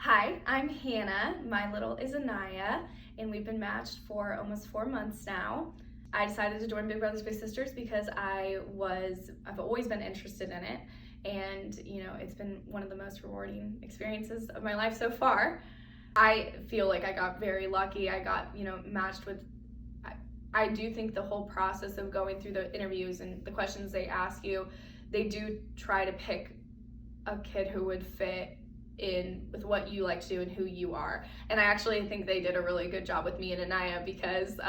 Hi, I'm Hannah. My little is Anaya, and we've been matched for almost 4 months now. I decided to join Big Brothers Big Sisters because I've always been interested in it, and it's been one of the most rewarding experiences of my life so far. I feel like I got very lucky. I got, matched with. I do think the whole process of going through the interviews and the questions they ask you, they do try to pick a kid who would fit in with what you like to do and who you are. And I actually think they did a really good job with me and Anaya because,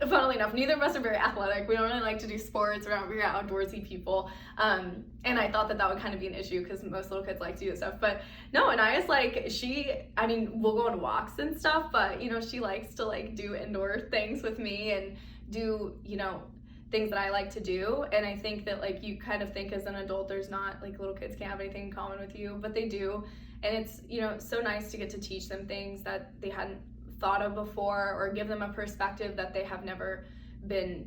funnily enough, neither of us are very athletic. We don't really like to do sports. We're not very outdoorsy people. And I thought that would kind of be an issue because most little kids like to do that stuff. But no, Anaya's like, we'll go on walks and stuff, but she likes to like do indoor things with me and do, things that I like to do. And I think that like you kind of think as an adult there's not like little kids can't have anything in common with you, but they do. And it's so nice to get to teach them things that they hadn't thought of before or give them a perspective that they have never been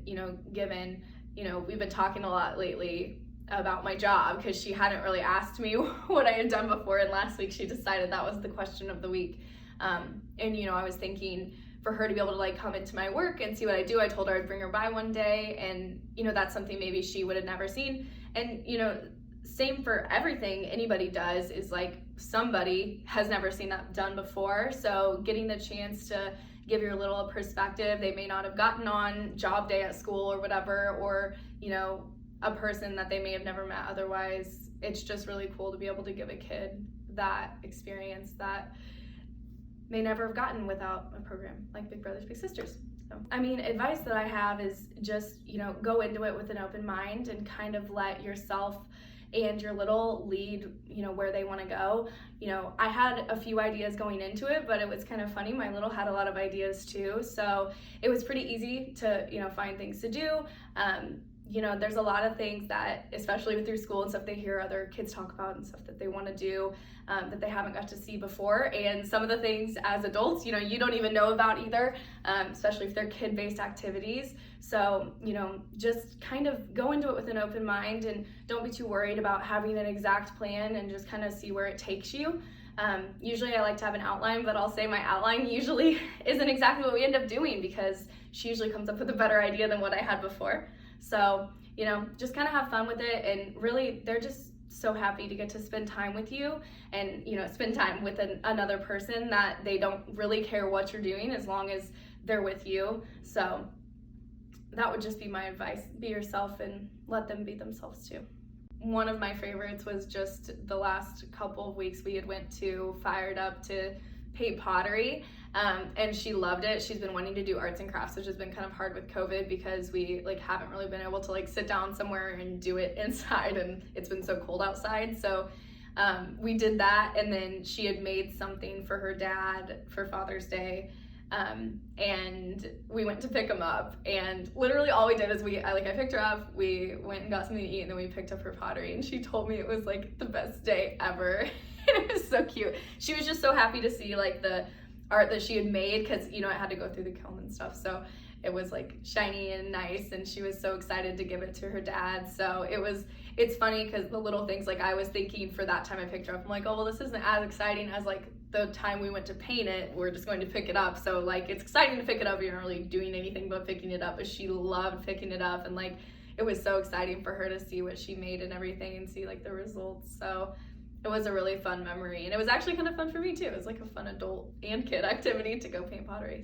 given. We've been talking a lot lately about my job because she hadn't really asked me what I had done before, and last week she decided that was the question of the week. And I was thinking for her to be able to like come into my work and see what I do. I told her I'd bring her by one day, and that's something maybe she would have never seen. And same for everything anybody does is like somebody has never seen that done before. So getting the chance to give your little a perspective they may not have gotten on job day at school or whatever, or a person that they may have never met otherwise, it's just really cool to be able to give a kid that experience that may never have gotten without a program like Big Brothers Big Sisters. So, advice that I have is just, go into it with an open mind and kind of let yourself and your little lead, where they want to go. I had a few ideas going into it, but it was kind of funny. My little had a lot of ideas too. So it was pretty easy to, find things to do. There's a lot of things that, especially with your school and stuff, they hear other kids talk about and stuff that they want to do that they haven't got to see before. And some of the things as adults, you don't even know about either, especially if they're kid-based activities. So, just kind of go into it with an open mind and don't be too worried about having an exact plan, and just kind of see where it takes you. Usually I like to have an outline, but I'll say my outline usually isn't exactly what we end up doing because she usually comes up with a better idea than what I had before. So, just kind of have fun with it, and really they're just so happy to get to spend time with you and, spend time with another person that they don't really care what you're doing as long as they're with you. So that would just be my advice. Be yourself and let them be themselves too. One of my favorites was just the last couple of weeks we had went to Fired Up to paint pottery, and she loved it. She's been wanting to do arts and crafts, which has been kind of hard with COVID because we haven't really been able to sit down somewhere and do it inside, and it's been so cold outside. So we did that, and then she had made something for her dad for Father's Day, and we went to pick him up, and literally all we did is I picked her up, we went and got something to eat, and then we picked up her pottery, and she told me it was the best day ever. It was so cute. She was just so happy to see the art that she had made because it had to go through the kiln and stuff, so it was shiny and nice, and she was so excited to give it to her dad. So it's funny because the little things, I was thinking for that time I picked her up, I'm like, oh well, this isn't as exciting as the time we went to paint it, we're just going to pick it up. So it's exciting to pick it up, you're not really doing anything but picking it up, but she loved picking it up, and it was so exciting for her to see what she made and everything and see the results. So it was a really fun memory, and it was actually kind of fun for me too. It was a fun adult and kid activity to go paint pottery.